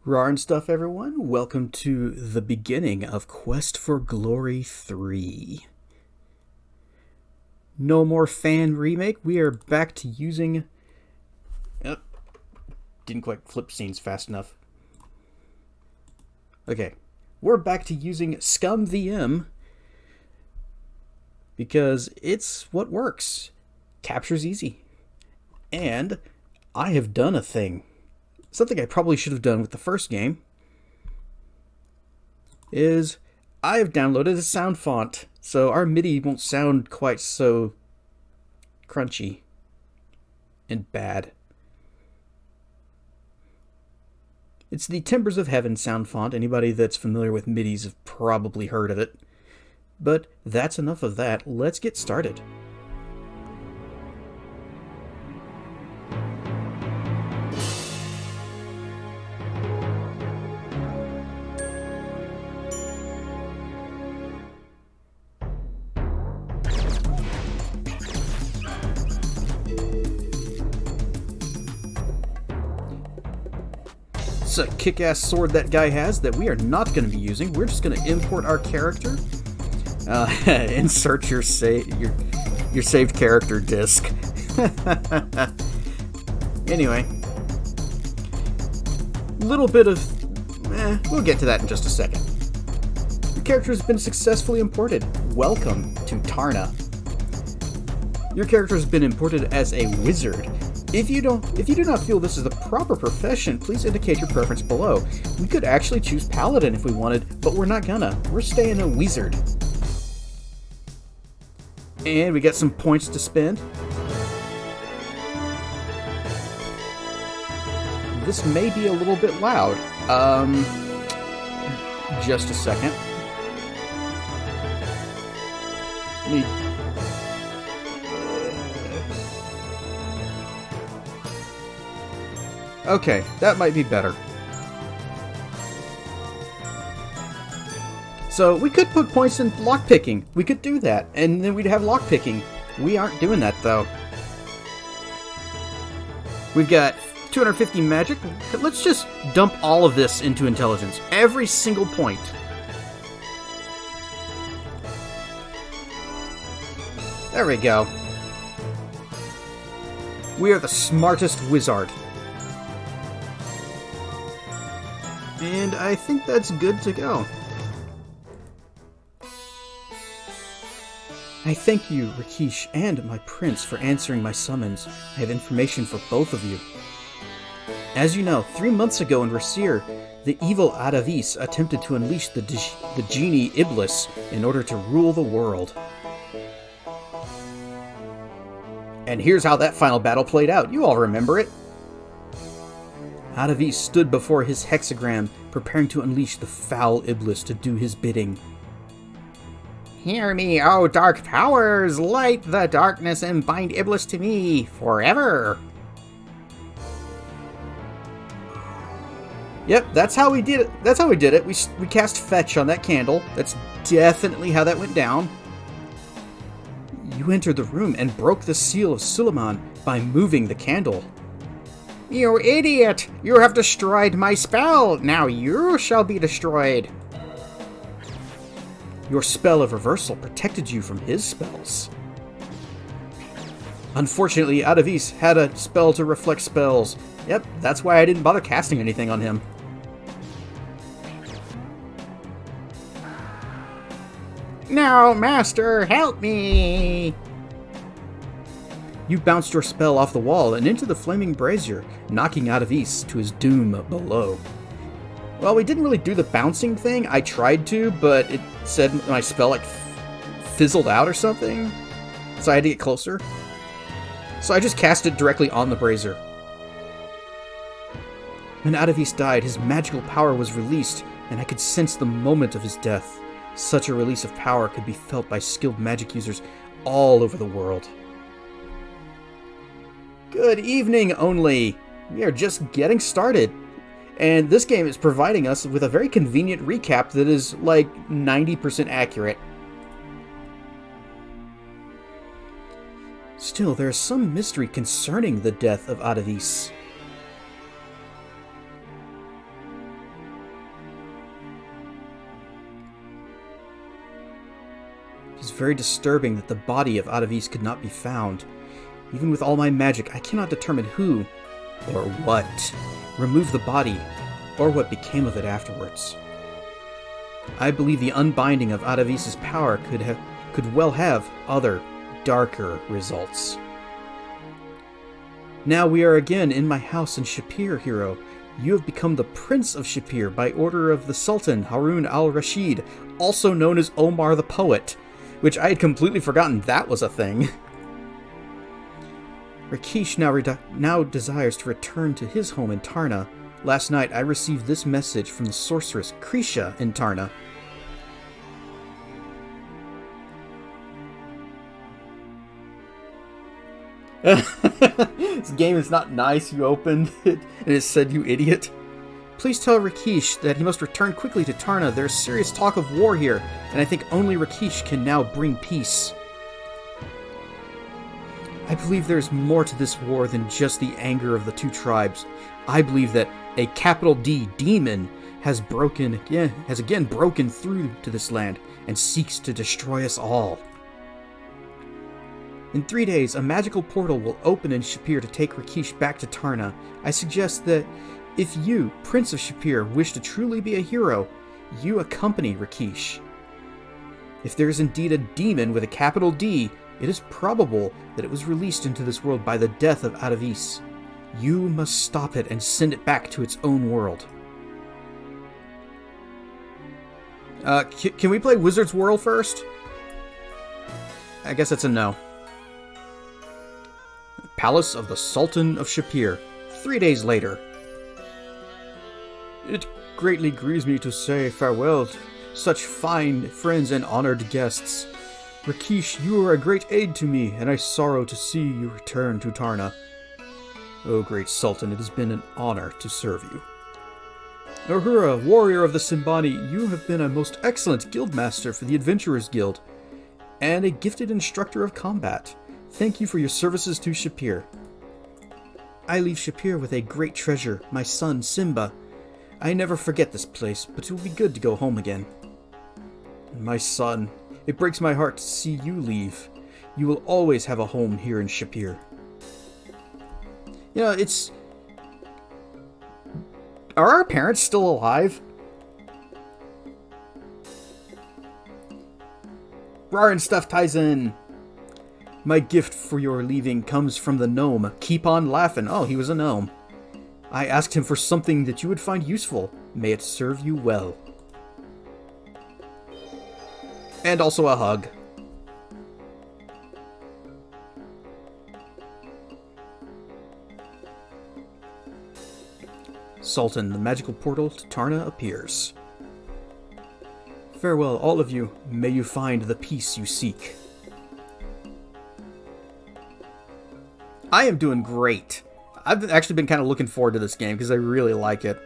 Rar and stuff, everyone. Welcome to the beginning of Quest for Glory 3. No more fan remake. We are back to using... Oh, didn't quite flip scenes fast enough. Okay. We're back to using Scum VM because it's what works. Capture's easy. And I have done a thing. Something I probably should have done with the first game is I have downloaded a sound font, so our MIDI won't sound quite so crunchy and bad. It's the Timbers of Heaven sound font. Anybody that's familiar with MIDIs have probably heard of it. But that's enough of that. Let's get started. It's a kick-ass sword that guy has that we are not going to be using. We're just going to import our character. Insert your saved character disc. Anyway, little bit of we'll get to that in just a second. Your character has been successfully imported. Welcome to Tarna. Your character has been imported as a wizard. If you do not feel this is the proper profession, please indicate your preference below. We could actually choose paladin if we wanted, but we're not gonna. We're staying a wizard. And we got some points to spend. This may be a little bit loud. Just a second. Let me... Okay, that might be better. So we could put points in lockpicking. We could do that, and then we'd have lockpicking. We aren't doing that, though. We've got 250 magic. Let's just dump all of this into intelligence. Every single point. There we go. We are the smartest wizard. And I think that's good to go. I thank you, Rakesh, and my prince for answering my summons. I have information for both of you. As you know, 3 months ago in Rasir, the evil Adavis attempted to unleash the genie Iblis in order to rule the world. And here's how that final battle played out. You all remember it. Adavis stood before his hexagram, preparing to unleash the foul Iblis to do his bidding. Hear me, O dark powers! Light the darkness and bind Iblis to me forever! Yep, that's how we did it. That's how we did it. We cast Fetch on that candle. That's definitely how that went down. You entered the room and broke the seal of Suleiman by moving the candle. You idiot! You have destroyed my spell! Now you shall be destroyed! Your spell of reversal protected you from his spells. Unfortunately, Adavis had a spell to reflect spells. Yep, that's why I didn't bother casting anything on him. Now, Master, help me! You bounced your spell off the wall and into the flaming brazier, knocking Adavis to his doom below. Well, we didn't really do the bouncing thing. I tried to, but it said my spell fizzled out or something, so I had to get closer. So I just cast it directly on the brazier. When Adavis died, his magical power was released, and I could sense the moment of his death. Such a release of power could be felt by skilled magic users all over the world. Good evening, only. We are just getting started. And this game is providing us with a very convenient recap that is like 90% accurate. Still, there is some mystery concerning the death of Adavis. It is very disturbing that the body of Atavis could not be found. Even with all my magic, I cannot determine who or what removed the body or what became of it afterwards. I believe the unbinding of Atavis's power could well have other, darker results. Now we are again in my house in Shapir, hero. You have become the Prince of Shapir by order of the Sultan Harun al-Rashid, also known as Omar the Poet, which I had completely forgotten that was a thing. Rakesh now desires to return to his home in Tarna. Last night I received this message from the sorceress Krisha in Tarna. This game is not nice. You opened it and it said, "You idiot." Please tell Rakesh that he must return quickly to Tarna. There's serious talk of war here, and I think only Rakesh can now bring peace. I believe there's more to this war than just the anger of the two tribes. I believe that a capital D demon has again broken through to this land and seeks to destroy us all. In 3 days, a magical portal will open in Shapir to take Rakesh back to Tarna. I suggest that if you, Prince of Shapir, wish to truly be a hero, you accompany Rakesh. If there is indeed a demon with a capital D, it is probable that it was released into this world by the death of Atavis. You must stop it and send it back to its own world. Can we play Wizard's World first? I guess that's a no. Palace of the Sultan of Shapir, 3 days later. It greatly grieves me to say farewell to such fine friends and honored guests. Rakesh, you are a great aid to me, and I sorrow to see you return to Tarna. O great Sultan, it has been an honor to serve you. Uhura, warrior of the Simbani, you have been a most excellent guildmaster for the Adventurers Guild, and a gifted instructor of combat. Thank you for your services to Shapir. I leave Shapir with a great treasure, my son Simba. I never forget this place, but it will be good to go home again. My son, it breaks my heart to see you leave. You will always have a home here in Shapir. You know, Are our parents still alive? Rar and stuff ties in. My gift for your leaving comes from the gnome. Keep on laughing. Oh, he was a gnome. I asked him for something that you would find useful. May it serve you well. And also a hug. Sultan, the magical portal to Tarna appears. Farewell, all of you. May you find the peace you seek. I am doing great. I've actually been kind of looking forward to this game because I really like it.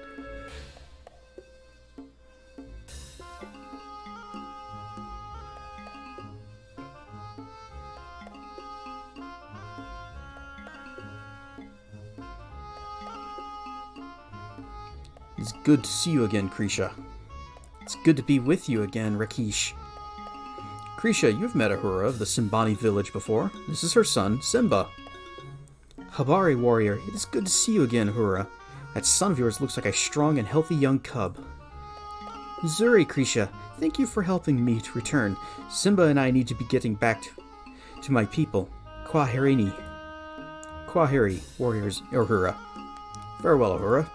It's good to see you again, Krisha. It's good to be with you again, Rakesh. Krisha, you've met Uhura of the Simbani village before. This is her son, Simba. Habari warrior, it is good to see you again, Uhura. That son of yours looks like a strong and healthy young cub. Zuri, Krisha, thank you for helping me to return. Simba and I need to be getting back to my people. Kwaheri, warriors, Uhura. Farewell, Uhura.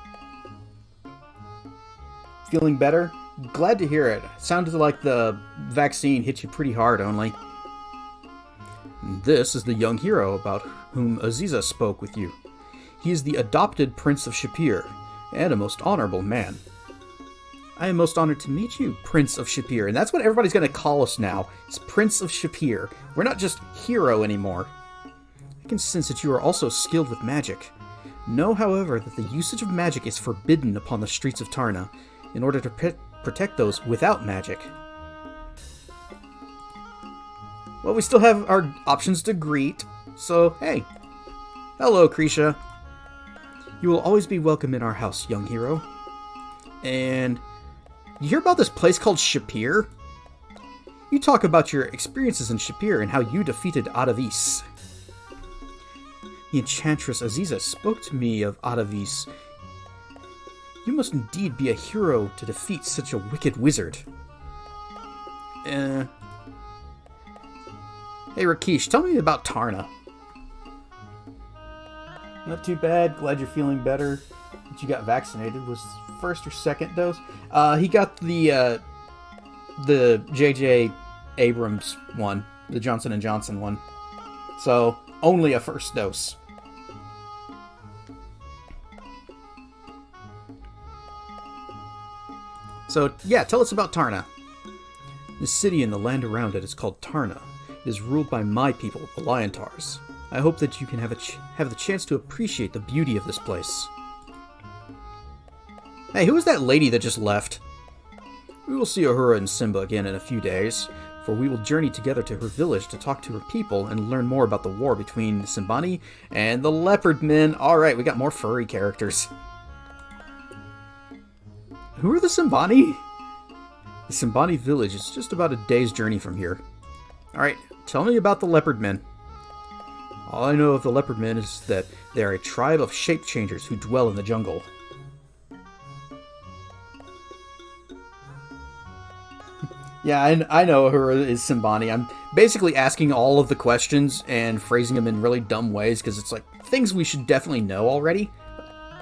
Feeling better? Glad to hear it. Sounded like the vaccine hit you pretty hard only. This is the young hero about whom Aziza spoke with you. He is the adopted Prince of Shapir, and a most honorable man. I am most honored to meet you, Prince of Shapir, and that's what everybody's going to call us now. It's Prince of Shapir. We're not just hero anymore. I can sense that you are also skilled with magic. Know, however, that the usage of magic is forbidden upon the streets of Tarna, in order to protect those without magic. Well, we still have our options to greet, so hey. Hello, Krisha. You will always be welcome in our house, young hero. And you hear about this place called Shapir? You talk about your experiences in Shapir and how you defeated Adavis. The Enchantress Aziza spoke to me of Adavis. You must indeed be a hero to defeat such a wicked wizard. Hey Rakesh, tell me about Tarna. Not too bad. Glad you're feeling better. That you got vaccinated. Was first or second dose? He got the J.J. Abrams one, the Johnson & Johnson one. So only a first dose. So yeah, tell us about Tarna. The city and the land around it is called Tarna. It is ruled by my people, the liontaurs. I hope that you can have the chance to appreciate the beauty of this place. Hey, who is that lady that just left? We will see Uhura and Simba again in a few days, for we will journey together to her village to talk to her people and learn more about the war between the Simbani and the Leopard Men. Alright, we got more furry characters. Who are the Simbani? The Simbani village is just about a day's journey from here. Alright, tell me about the Leopard Men. All I know of the Leopard Men is that they are a tribe of shape-changers who dwell in the jungle. Yeah, I know Uhura is Simbani. I'm basically asking all of the questions and phrasing them in really dumb ways because it's like things we should definitely know already.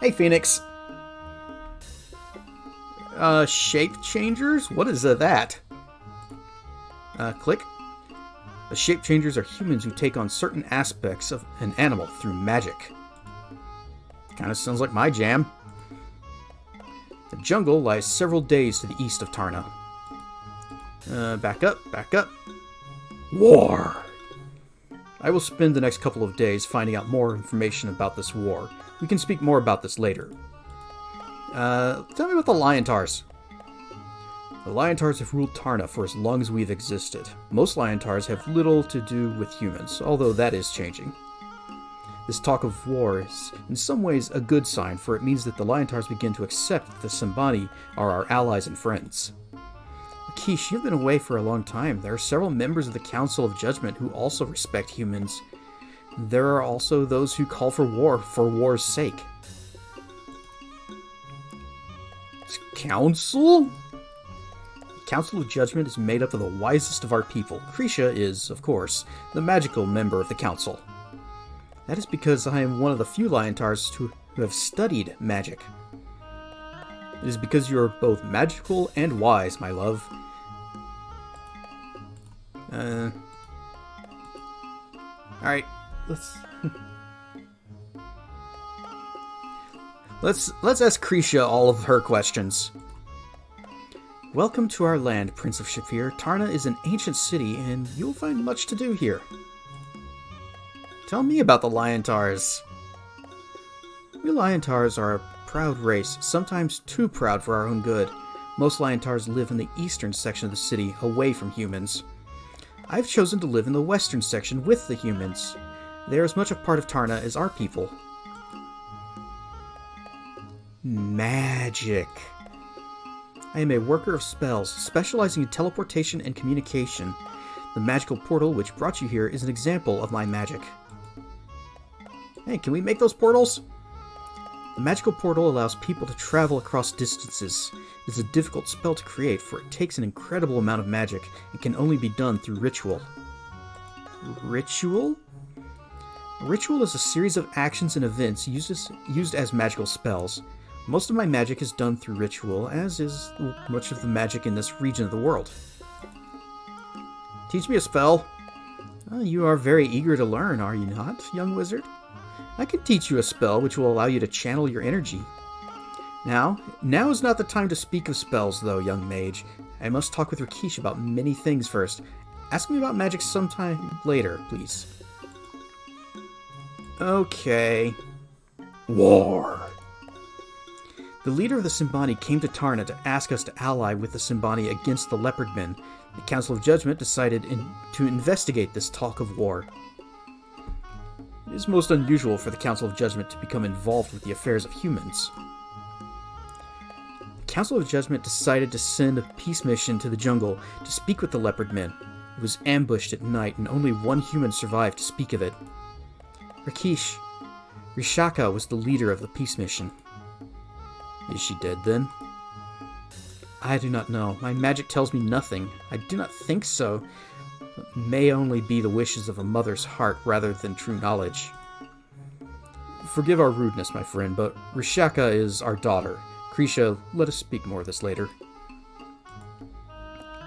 Hey, Phoenix. Shape-changers? What is that? Click. The shape-changers are humans who take on certain aspects of an animal through magic. Kinda sounds like my jam. The jungle lies several days to the east of Tarna. Back up. War! I will spend the next couple of days finding out more information about this war. We can speak more about this later. Tell me about the liontaurs. The liontaurs have ruled Tarna for as long as we've existed. Most liontaurs have little to do with humans, although that is changing. This talk of war is in some ways a good sign, for it means that the liontaurs begin to accept that the Simbani are our allies and friends. Rakesh, you've been away for a long time. There are several members of the Council of Judgment who also respect humans. There are also those who call for war's sake. Council? The Council of Judgment is made up of the wisest of our people. Krisha is, of course, the magical member of the Council. That is because I am one of the few liontaurs who have studied magic. It is because you are both magical and wise, my love. Alright, Let's ask Krisha all of her questions. Welcome to our land, Prince of Shapir. Tarna is an ancient city, and you'll find much to do here. Tell me about the liontaurs. We liontaurs are a proud race, sometimes too proud for our own good. Most liontaurs live in the eastern section of the city, away from humans. I've chosen to live in the western section with the humans. They are as much a part of Tarna as our people. Magic. I am a worker of spells, specializing in teleportation and communication. The magical portal which brought you here is an example of my magic. Hey, can we make those portals? The magical portal allows people to travel across distances. It is a difficult spell to create, for it takes an incredible amount of magic and can only be done through ritual. Ritual? A ritual is a series of actions and events used as magical spells. Most of my magic is done through ritual, as is much of the magic in this region of the world. Teach me a spell. You are very eager to learn, are you not, young wizard? I can teach you a spell which will allow you to channel your energy. Now is not the time to speak of spells, though, young mage. I must talk with Rakesh about many things first. Ask me about magic sometime later, please. Okay. War. The leader of the Simbani came to Tarna to ask us to ally with the Simbani against the Leopard Men. The Council of Judgment decided to investigate this talk of war. It is most unusual for the Council of Judgment to become involved with the affairs of humans. The Council of Judgment decided to send a peace mission to the jungle to speak with the leopard men. It was ambushed at night, and only one human survived to speak of it. Rishaka was the leader of the peace mission. Is she dead then? I do not know. My magic tells me nothing. I do not think so. It may only be the wishes of a mother's heart rather than true knowledge. Forgive our rudeness, my friend, but Rishaka is our daughter. Krisha, let us speak more of this later.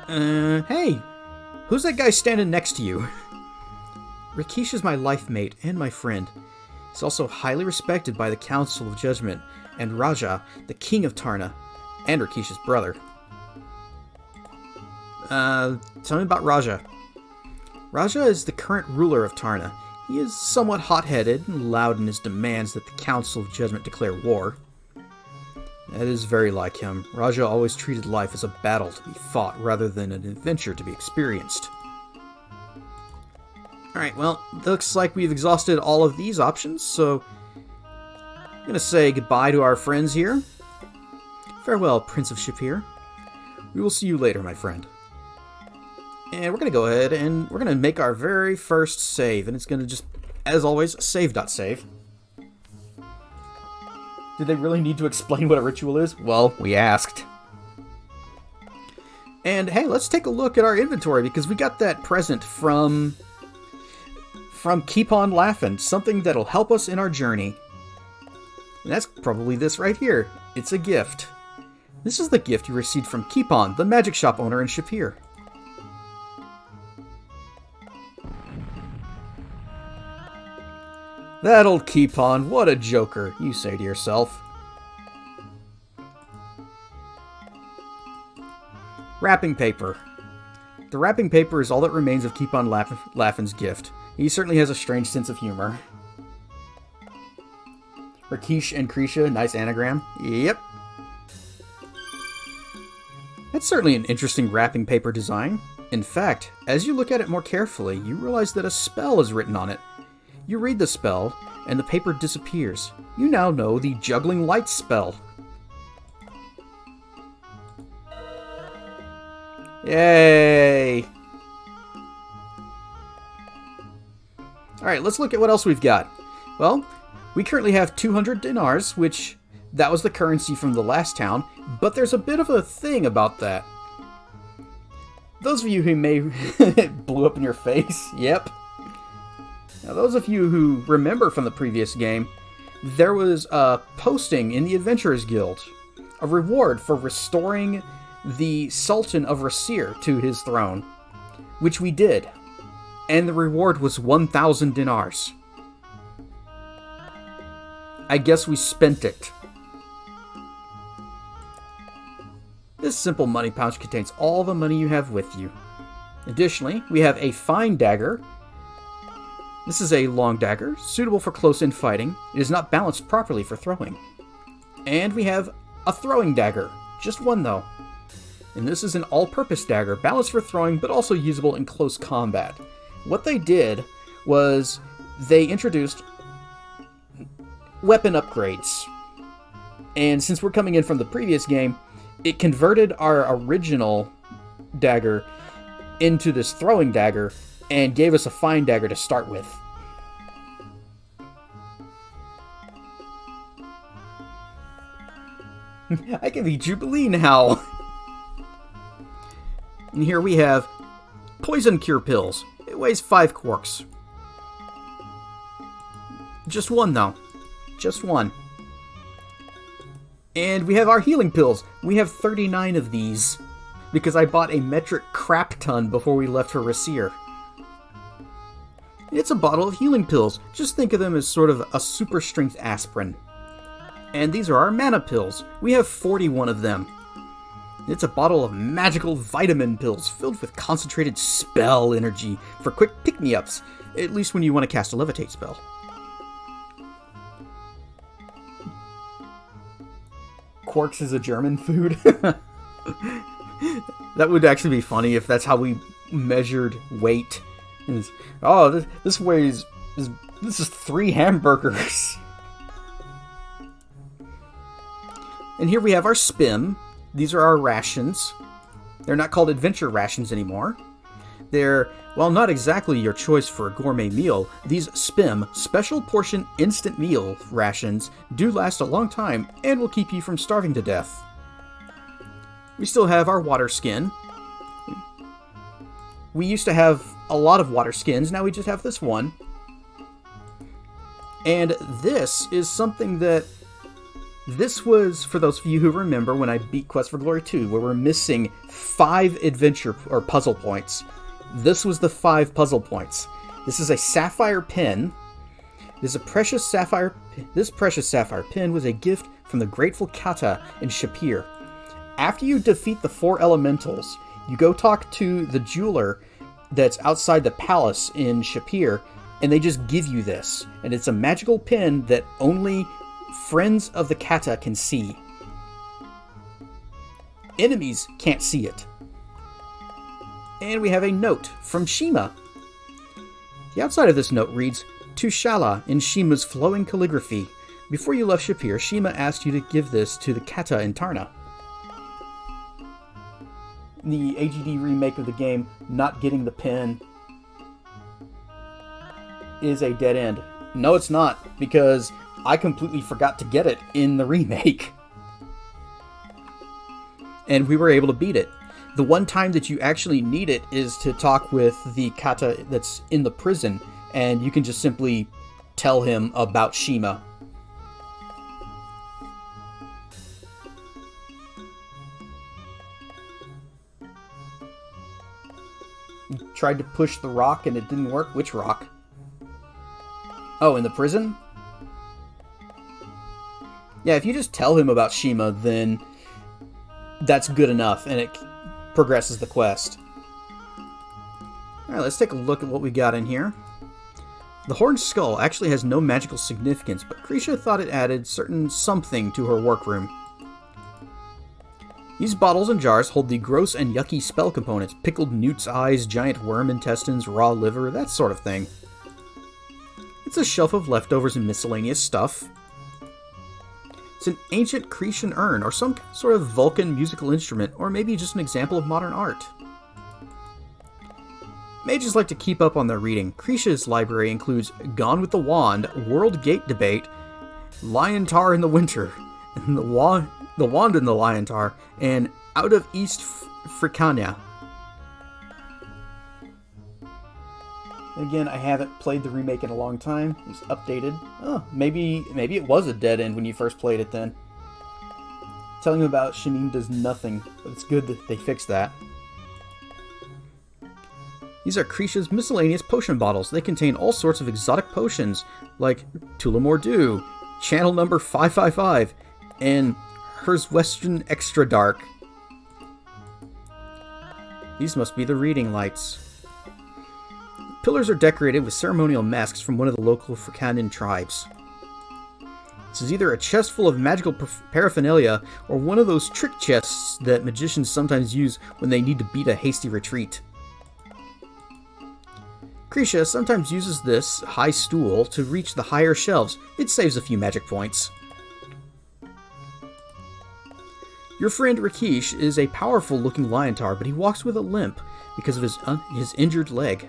Hey! Who's that guy standing next to you? Rakesh is my life mate and my friend. He's also highly respected by the Council of Judgment and Raja, the King of Tarna, and Rakesh's brother. Tell me about Raja. Raja is the current ruler of Tarna. He is somewhat hot-headed and loud in his demands that the Council of Judgment declare war. That is very like him. Raja always treated life as a battle to be fought rather than an adventure to be experienced. Alright, well, looks like we've exhausted all of these options, so I'm going to say goodbye to our friends here. Farewell, Prince of Shapir. We will see you later, my friend. And we're going to go ahead and we're going to make our very first save, and it's going to just, as always, save.save. Did they really need to explain what a ritual is? Well, we asked. And hey, let's take a look at our inventory, because we got that present from Keep On Laughing, something that'll help us in our journey. And that's probably this right here. It's a gift. This is the gift you received from Keep On, the magic shop owner in Shapir. That old Keep On, what a joker, you say to yourself. Wrapping paper. The wrapping paper is all that remains of Keep On Laughing's gift. He certainly has a strange sense of humor. Rakesh and Krisha, nice anagram. Yep. That's certainly an interesting wrapping paper design. In fact, as you look at it more carefully, you realize that a spell is written on it. You read the spell, and the paper disappears. You now know the Juggling Light spell. Yay! Alright, let's look at what else we've got. Well, we currently have 200 dinars, which that was the currency from the last town, but there's a bit of a thing about that. Those of you who may blew up in your face, yep. Now, those of you who remember from the previous game, there was a posting in the Adventurers Guild, a reward for restoring the Sultan of Rasir to his throne, which we did, and the reward was 1,000 dinars. I guess we spent it. This simple money pouch contains all the money you have with you. Additionally, we have a fine dagger. This is a long dagger, suitable for close-in fighting. It is not balanced properly for throwing. And we have a throwing dagger. Just one, though. And this is an all-purpose dagger, balanced for throwing, but also usable in close combat. What they did was they introduced weapon upgrades. And since we're coming in from the previous game, it converted our original dagger into this throwing dagger, and gave us a fine dagger to start with. I can be Jubilee now! And here we have poison cure pills. It weighs 5 quarks. Just one, though. Just one. And we have our healing pills. We have 39 of these, because I bought a metric crap ton before we left for Rasir. It's a bottle of healing pills. Just think of them as sort of a super strength aspirin. And these are our mana pills. We have 41 of them. It's a bottle of magical vitamin pills filled with concentrated spell energy for quick pick-me-ups, at least when you want to cast a levitate spell. Quarks is a German food? That would actually be funny if that's how we measured weight. Oh, this weighs... This is 3 hamburgers. And here we have our spim. These are our rations. They're not called adventure rations anymore. They're, while not exactly your choice for a gourmet meal, these SPIM, Special Portion Instant Meal rations, do last a long time and will keep you from starving to death. We still have our water skin. We used to have a lot of water skins, now we just have this one. And this is something that... This was, for those of you who remember, when I beat Quest for Glory 2, where we're missing 5 adventure or puzzle points. This was the 5 puzzle points. This is a Sapphire Pin. This precious Sapphire Pin was a gift from the grateful Kata in Shapir. After you defeat the 4 elementals, you go talk to the jeweler that's outside the palace in Shapir, and they just give you this. And it's a magical pin that only friends of the Kata can see. Enemies can't see it. And we have a note from Shima. The outside of this note reads, "To Shala," in Shima's flowing calligraphy. Before you left Shapir, Shima asked you to give this to the Kata in Tarna. The AGD remake of the game, not getting the pin, is a dead end. No, it's not, because I completely forgot to get it in the remake. And we were able to beat it. The one time that you actually need it is to talk with the Kata that's in the prison, and you can just simply tell him about Shima. You tried to push the rock and it didn't work? Which rock? Oh, in the prison? Yeah, if you just tell him about Shima, then that's good enough, and it progresses the quest. Alright, let's take a look at what we got in here. The horned skull actually has no magical significance, but Krisha thought it added certain something to her workroom. These bottles and jars hold the gross and yucky spell components: pickled newt's eyes, giant worm intestines, raw liver, that sort of thing. It's a shelf of leftovers and miscellaneous stuff. It's an ancient Cretan urn, or some sort of Vulcan musical instrument, or maybe just an example of modern art. Mages like to keep up on their reading. Krisha's library includes Gone with the Wand, World Gate Debate, Liontar in the Winter, and the Wand in the Liontar, and Out of East Fricania. Again, I haven't played the remake in a long time. It was updated. Oh, maybe it was a dead end when you first played it then. Telling you about Shamim does nothing, but it's good that they fixed that. These are Krisha's miscellaneous potion bottles. They contain all sorts of exotic potions, like Tulamordu, channel number 555, and Herswestern Extra Dark. These must be the reading lights. Pillars are decorated with ceremonial masks from one of the local Fricanian tribes. This is either a chest full of magical paraphernalia or one of those trick chests that magicians sometimes use when they need to beat a hasty retreat. Krisha sometimes uses this high stool to reach the higher shelves. It saves a few magic points. Your friend Rakesh is a powerful-looking liontar, but he walks with a limp because of his injured leg.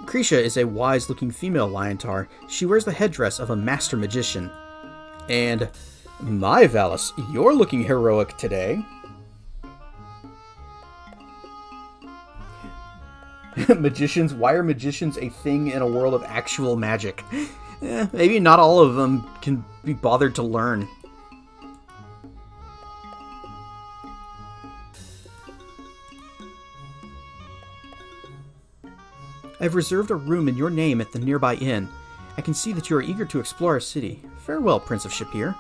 Krisha is a wise-looking female liontar. She wears the headdress of a master magician. And, my Valis, you're looking heroic today. Magicians? Why are magicians a thing in a world of actual magic? Maybe not all of them can be bothered to learn. I've reserved a room in your name at the nearby inn. I can see that you are eager to explore our city. Farewell, Prince of Shapir.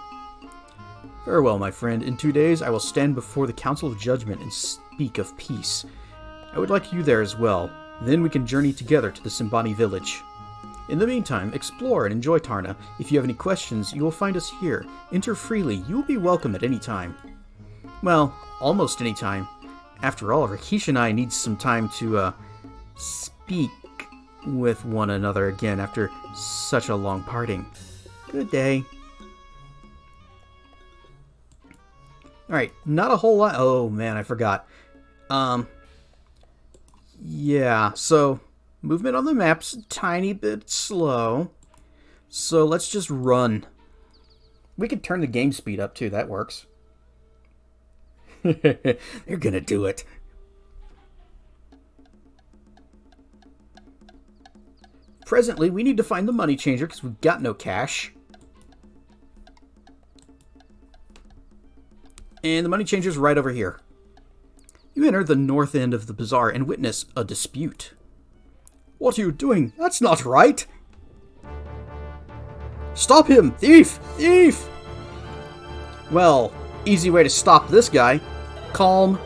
Farewell, my friend. In 2 days, I will stand before the Council of Judgment and speak of peace. I would like you there as well. Then we can journey together to the Simbani village. In the meantime, explore and enjoy Tarna. If you have any questions, you will find us here. Enter freely. You will be welcome at any time. Well, almost any time. After all, Rakesh and I need some time to, speak with one another again after such a long parting. Good day. Alright, not a whole lot. Oh, man, I forgot. Yeah, so movement on the map's a tiny bit slow. So let's just run. We could turn the game speed up, too. That works. They're gonna do it. Presently, we need to find the money changer because we've got no cash. And the money changer is right over here. You enter the north end of the bazaar and witness a dispute. What are you doing? That's not right! Stop him! Thief! Thief! Well, easy way to stop this guy. Calm.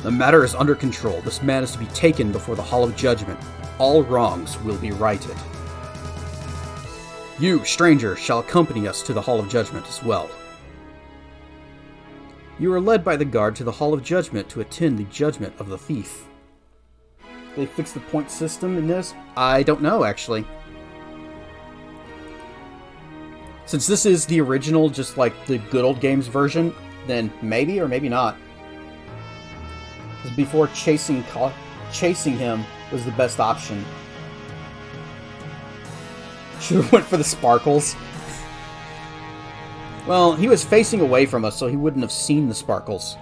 The matter is under control. This man is to be taken before the Hall of Judgment. All wrongs will be righted. You, stranger, shall accompany us to the Hall of Judgment as well. You are led by the guard to the Hall of Judgment to attend the judgment of the thief. They fixed the point system in this? I don't know, actually. Since this is the original, just like the good old games version, then maybe or maybe not. Because before chasing him was the best option. Should have went for the sparkles. Well, he was facing away from us, so he wouldn't have seen the sparkles.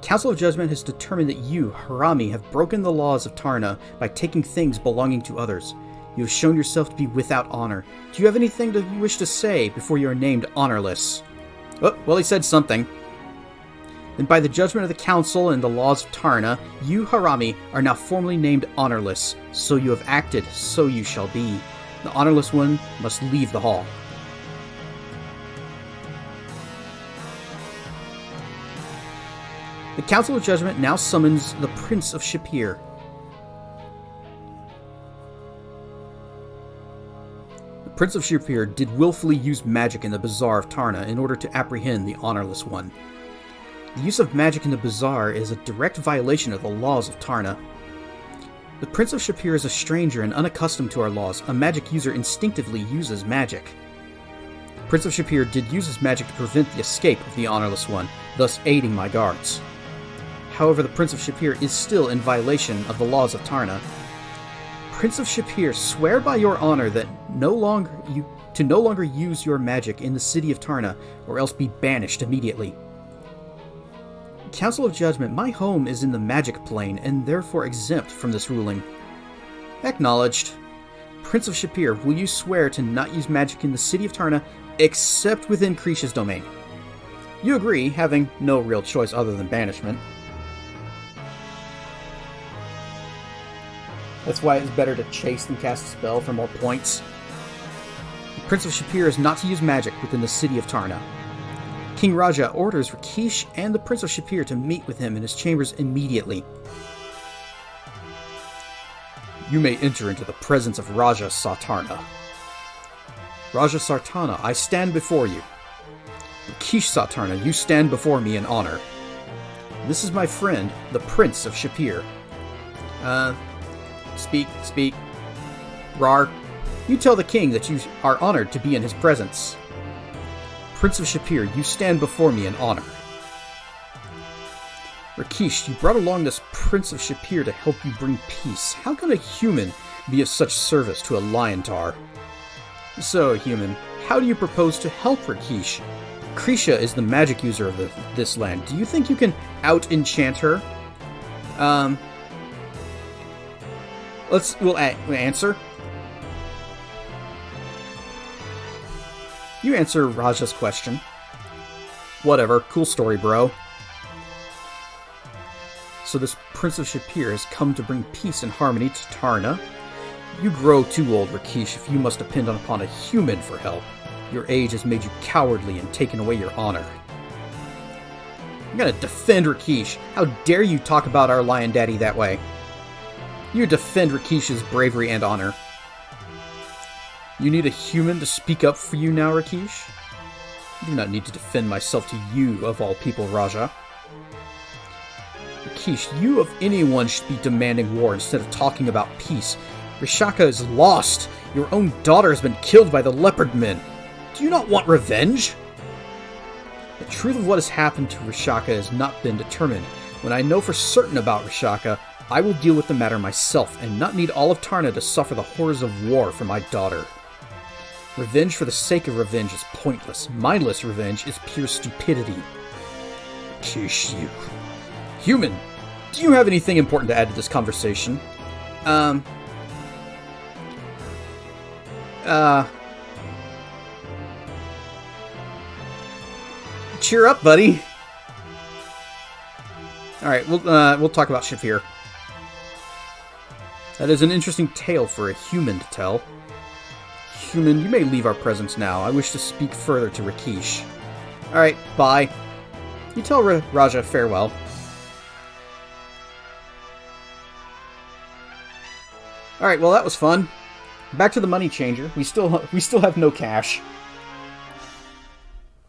Council of Judgment has determined that you, Harami, have broken the laws of Tarna by taking things belonging to others. You have shown yourself to be without honor. Do you have anything that you wish to say before you are named honorless? Oh, well, he said something. Then by the judgment of the Council and the laws of Tarna, you, Harami, are now formally named honorless. So you have acted, so you shall be. The honorless one must leave the hall. The Council of Judgment now summons the Prince of Shapir. The Prince of Shapir did willfully use magic in the Bazaar of Tarna in order to apprehend the honorless one. The use of magic in the Bazaar is a direct violation of the laws of Tarna. The Prince of Shapir is a stranger and unaccustomed to our laws. A magic user instinctively uses magic. Prince of Shapir did use his magic to prevent the escape of the honorless one, thus aiding my guards. However, the Prince of Shapir is still in violation of the laws of Tarna. Prince of Shapir, swear by your honor that no longer use your magic in the city of Tarna, or else be banished immediately. Council of Judgment, my home is in the magic plane, and therefore exempt from this ruling. Acknowledged. Prince of Shapir, will you swear to not use magic in the city of Tarna, except within Krisha's domain? You agree, having no real choice other than banishment. That's why it's better to chase than cast a spell for more points. The Prince of Shapir is not to use magic within the city of Tarna. King Raja orders Rakesh and the Prince of Shapir to meet with him in his chambers immediately. You may enter into the presence of Raja Sartarna. Raja Sartarna, I stand before you. Rakesh Sartarna, you stand before me in honor. This is my friend, the Prince of Shapir. Speak. Rar, you tell the king that you are honored to be in his presence. Prince of Shapir, you stand before me in honor. Rakesh, you brought along this Prince of Shapir to help you bring peace. How can a human be of such service to a liontar? So, human, how do you propose to help Rakesh? Krisha is the magic user of this land. Do you think you can out-enchant her? We'll answer. You answer Raja's question. Whatever, cool story, bro. So this Prince of Shapir has come to bring peace and harmony to Tarna. You grow too old, Rakesh, if you must depend upon a human for help. Your age has made you cowardly and taken away your honor. I'm gonna defend Rakesh. How dare you talk about our lion daddy that way? You defend Rakesh's bravery and honor. You need a human to speak up for you now, Rakesh? I do not need to defend myself to you, of all people, Raja. Rakesh, you of anyone should be demanding war instead of talking about peace. Rishaka is lost. Your own daughter has been killed by the leopard men. Do you not want revenge? The truth of what has happened to Rishaka has not been determined. When I know for certain about Rishaka, I will deal with the matter myself and not need all of Tarna to suffer the horrors of war for my daughter. Revenge for the sake of revenge is pointless. Mindless revenge is pure stupidity. Kish you. Human, do you have anything important to add to this conversation? Cheer up, buddy. Alright, we'll talk about Shapir. That is an interesting tale for a human to tell. Human, you may leave our presence now. I wish to speak further to Rakesh. Alright, bye. You tell Raja farewell. Alright, well that was fun. Back to the money changer. We still have no cash.